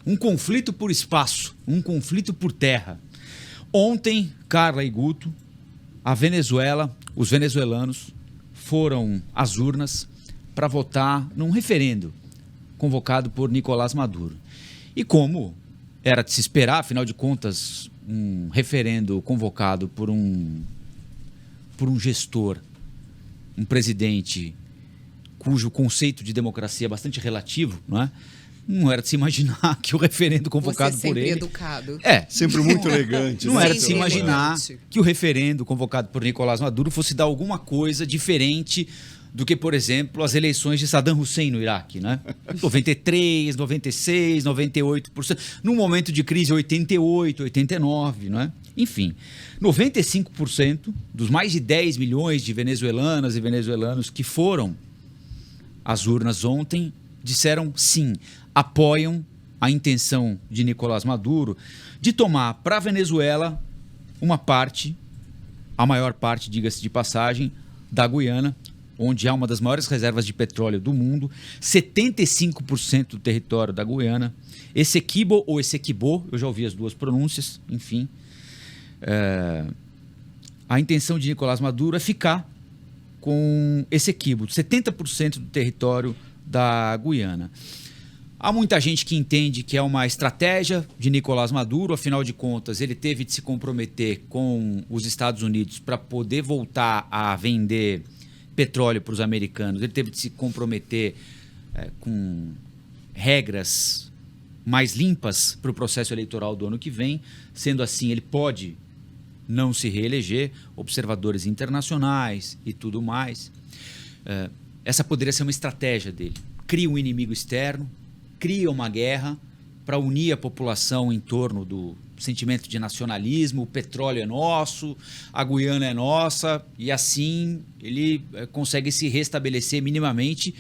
um conflito por espaço, um conflito por terra. Ontem, Carla e Guto, a Venezuela, os venezuelanos foram às urnas para votar num referendo convocado por Nicolás Maduro. E como era de se esperar, afinal de contas, um referendo convocado por um gestor, um presidente cujo conceito de democracia é bastante relativo, não é? Não era de se imaginar que o referendo convocado por ele... educado. Sempre muito elegante. Não né? era de se imaginar elegante. que o referendo convocado por Nicolás Maduro fosse dar alguma coisa diferente do que, por exemplo, as eleições de Saddam Hussein no Iraque, né? 93, 96, 98%. Num momento de crise, 88, 89, não é? Enfim, 95% dos mais de 10 milhões de venezuelanas e venezuelanos que foram às urnas ontem disseram sim, apoiam a intenção de Nicolás Maduro de tomar para a Venezuela uma parte, a maior parte, diga-se de passagem, da Guiana, onde há uma das maiores reservas de petróleo do mundo, 75% do território da Guiana, Essequibo ou Essequibo, eu já ouvi as duas pronúncias, enfim. A intenção de Nicolás Maduro é ficar com Essequibo, 70% do território da Guiana. Há muita gente que entende que é uma estratégia de Nicolás Maduro, afinal de contas, ele teve de se comprometer com os Estados Unidos para poder voltar a vender petróleo para os americanos, ele teve de se comprometer com regras mais limpas para o processo eleitoral do ano que vem. Sendo assim, ele pode não se reeleger, observadores internacionais e tudo mais. Essa poderia ser uma estratégia dele. Cria um inimigo externo, cria uma guerra para unir a população em torno do sentimento de nacionalismo, o petróleo é nosso, a Guiana é nossa, e assim ele consegue se restabelecer minimamente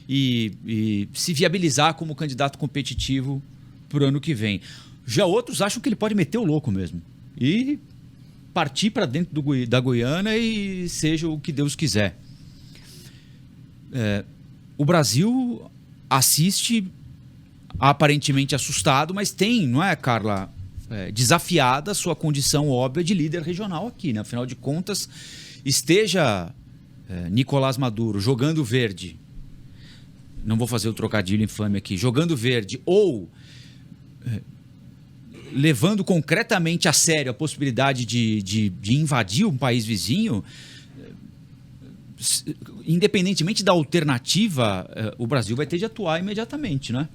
e se viabilizar como candidato competitivo para o ano que vem. Já outros acham que ele pode meter o louco mesmo e partir para dentro da Guiana e seja o que Deus quiser. O Brasil assiste aparentemente assustado, mas tem, não é, Carla, desafiada a sua condição óbvia de líder regional aqui, né? Afinal de contas, esteja Nicolás Maduro jogando verde, não vou fazer o trocadilho infame aqui, jogando verde ou levando concretamente a sério a possibilidade de invadir um país vizinho, independentemente da alternativa, o Brasil vai ter de atuar imediatamente, né?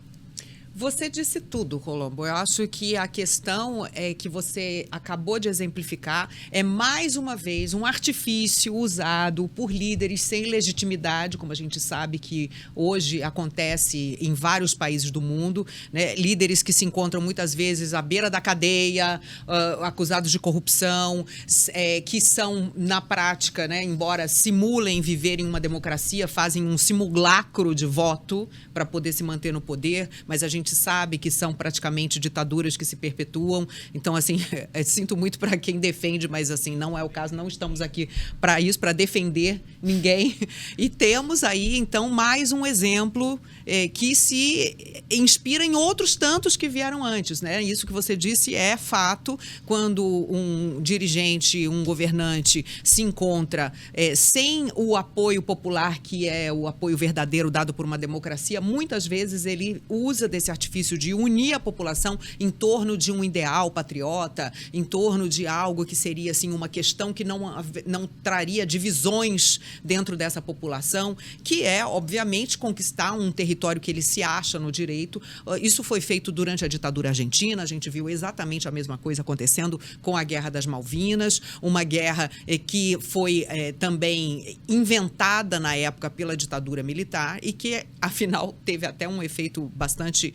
Você disse tudo, Colombo. Eu acho que a questão que você acabou de exemplificar é, mais uma vez, um artifício usado por líderes sem legitimidade, como a gente sabe que hoje acontece em vários países do mundo, né? Líderes que se encontram muitas vezes à beira da cadeia, acusados de corrupção, que são, na prática, né, embora simulem viver em uma democracia, fazem um simulacro de voto para poder se manter no poder, mas a gente sabe que são praticamente ditaduras que se perpetuam. Então, assim, sinto muito para quem defende, mas assim, não é o caso, não estamos aqui para isso, para defender ninguém. E temos aí, então, mais um exemplo que se inspira em outros tantos que vieram antes, né? Isso que você disse é fato. Quando um dirigente, um governante se encontra sem o apoio popular, que é o apoio verdadeiro dado por uma democracia, muitas vezes ele usa desse artifício de unir a população em torno de um ideal patriota, em torno de algo que seria assim uma questão que não traria divisões dentro dessa população, que é, obviamente, conquistar um território que ele se acha no direito. Isso foi feito durante a ditadura argentina, a gente viu exatamente a mesma coisa acontecendo com a Guerra das Malvinas, uma guerra que foi também inventada na época pela ditadura militar e que, afinal, teve até um efeito bastante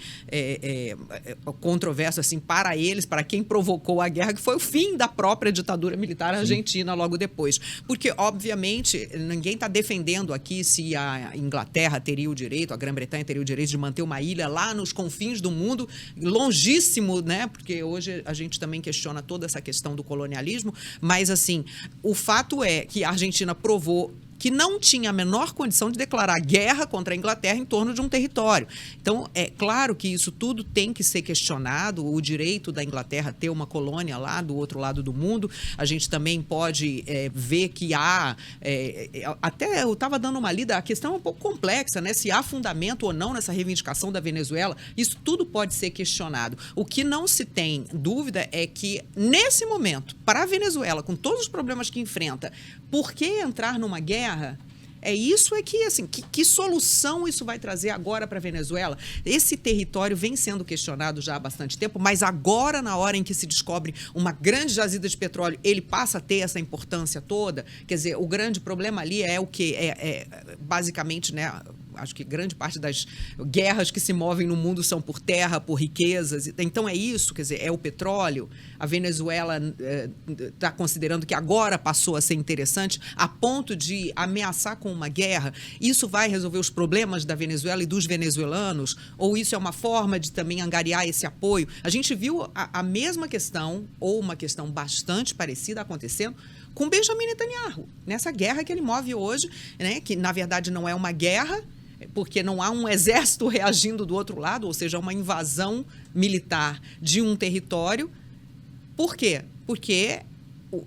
controverso assim, para eles, para quem provocou a guerra, que foi o fim da própria ditadura militar argentina. Sim. Logo depois. Porque, obviamente, ninguém está defendendo aqui se a Inglaterra teria o direito, a Grã-Bretanha teria o direito de manter uma ilha lá nos confins do mundo, longíssimo, né? Porque hoje a gente também questiona toda essa questão do colonialismo, mas, assim, o fato é que a Argentina provou que não tinha a menor condição de declarar guerra contra a Inglaterra em torno de um território. Então, é claro que isso tudo tem que ser questionado, o direito da Inglaterra ter uma colônia lá do outro lado do mundo. A gente também pode ver que há... até eu estava dando uma lida, a questão é um pouco complexa, né? Se há fundamento ou não nessa reivindicação da Venezuela, isso tudo pode ser questionado. O que não se tem dúvida é que, nesse momento, para a Venezuela, com todos os problemas que enfrenta, por que entrar numa guerra? Que solução isso vai trazer agora para a Venezuela? Esse território vem sendo questionado já há bastante tempo, mas agora, na hora em que se descobre uma grande jazida de petróleo, ele passa a ter essa importância toda. Quer dizer, o grande problema ali é o quê? Basicamente, né? Acho que grande parte das guerras que se movem no mundo são por terra, por riquezas. Então é isso, quer dizer, é o petróleo. A Venezuela está considerando que agora passou a ser interessante a ponto de ameaçar com uma guerra. Isso vai resolver os problemas da Venezuela e dos venezuelanos? Ou isso é uma forma de também angariar esse apoio? A gente viu a mesma questão, ou uma questão bastante parecida acontecendo com Benjamin Netanyahu, nessa guerra que ele move hoje, né, que na verdade não é uma guerra, porque não há um exército reagindo do outro lado, ou seja, uma invasão militar de um território. Por quê? Porque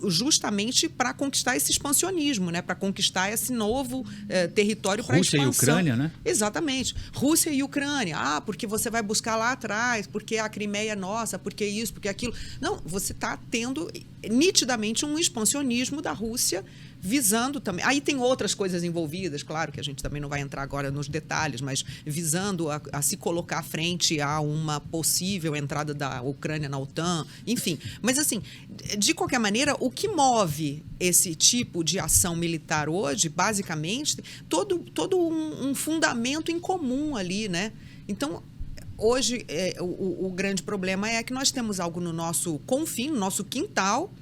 justamente para conquistar esse expansionismo, né? Para conquistar esse novo território para expansão. Rússia e Ucrânia, né? Exatamente. Rússia e Ucrânia. Porque você vai buscar lá atrás, porque a Crimeia é nossa, porque isso, porque aquilo. Não, você está tendo nitidamente um expansionismo da Rússia visando também... Aí tem outras coisas envolvidas, claro que a gente também não vai entrar agora nos detalhes, mas visando a se colocar frente a uma possível entrada da Ucrânia na OTAN, enfim. Mas, assim, de qualquer maneira, o que move esse tipo de ação militar hoje, basicamente, todo um fundamento em comum ali, né? Então, hoje, o grande problema é que nós temos algo no nosso confim, no nosso quintal,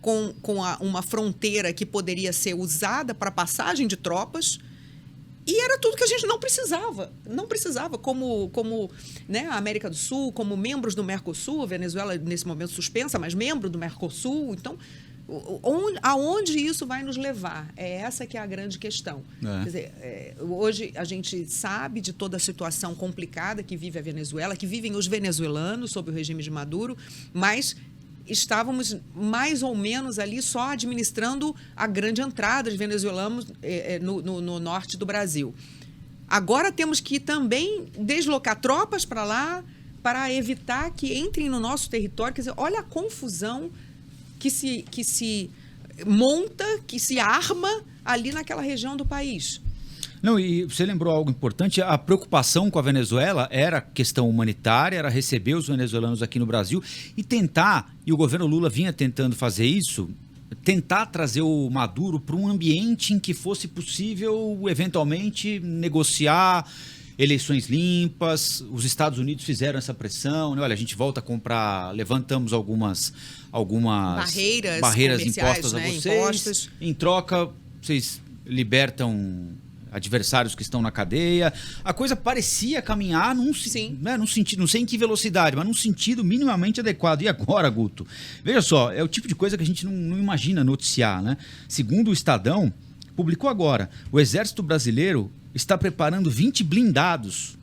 com uma fronteira que poderia ser usada para passagem de tropas, e era tudo que a gente não precisava. Não precisava, como né, a América do Sul, como membros do Mercosul, a Venezuela nesse momento suspensa, mas membro do Mercosul. Então, aonde isso vai nos levar? É essa que é a grande questão. Quer dizer, hoje a gente sabe de toda a situação complicada que vive a Venezuela, que vivem os venezuelanos sob o regime de Maduro, mas estávamos mais ou menos ali só administrando a grande entrada de venezuelanos no norte do Brasil. Agora temos que também deslocar tropas para lá para evitar que entrem no nosso território. Quer dizer, olha a confusão que se monta, que se arma ali naquela região do país. Não, e você lembrou algo importante, a preocupação com a Venezuela era questão humanitária, era receber os venezuelanos aqui no Brasil e tentar, e o governo Lula vinha tentando fazer isso, tentar trazer o Maduro para um ambiente em que fosse possível, eventualmente, negociar eleições limpas. Os Estados Unidos fizeram essa pressão, né? Olha, a gente volta a comprar, levantamos algumas barreiras impostas, né? A vocês, impostas. Em troca, vocês libertam adversários que estão na cadeia. A coisa parecia caminhar num sentido, não sei em que velocidade, mas num sentido minimamente adequado. E agora, Guto? Veja só, é o tipo de coisa que a gente não imagina noticiar, né? Segundo o Estadão, publicou agora, o Exército Brasileiro está preparando 20 blindados.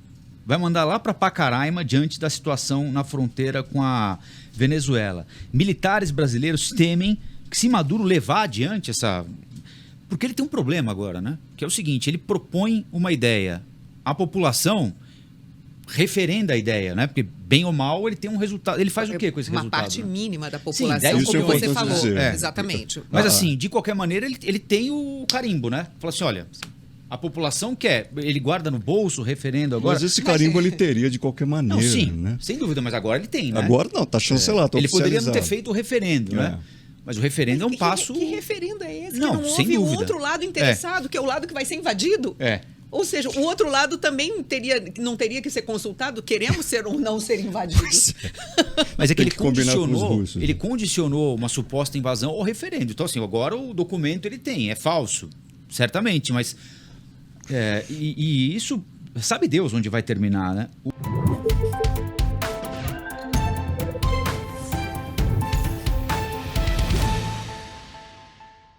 Vai mandar lá para Pacaraima diante da situação na fronteira com a Venezuela. Militares brasileiros temem que, se Maduro levar adiante essa... Porque ele tem um problema agora, né? Que é o seguinte, ele propõe uma ideia. A população referenda a ideia, né? Porque, bem ou mal, ele tem um resultado. Ele faz o quê com esse resultado? Uma parte mínima da população, sim, como você falou. Exatamente. Mas, assim, de qualquer maneira, ele tem o carimbo, né? Fala assim, olha... A população quer, ele guarda no bolso, referendo agora. Mas esse carimbo ele teria de qualquer maneira. Não, sim, né? Sem dúvida, mas agora ele tem, né? Agora não, está chancelado. Ele poderia não ter feito o referendo, né? Mas o referendo é um passo... Que referendo é esse? Não, que não sem houve dúvida. o outro lado interessado, que é o lado que vai ser invadido? Ou seja, o outro lado também não teria que ser consultado? Queremos ser ou não ser invadidos? Mas é que ele condicionou uma suposta invasão ao referendo. Então, assim, agora o documento ele tem, é falso, certamente, mas... E isso, sabe Deus onde vai terminar, né?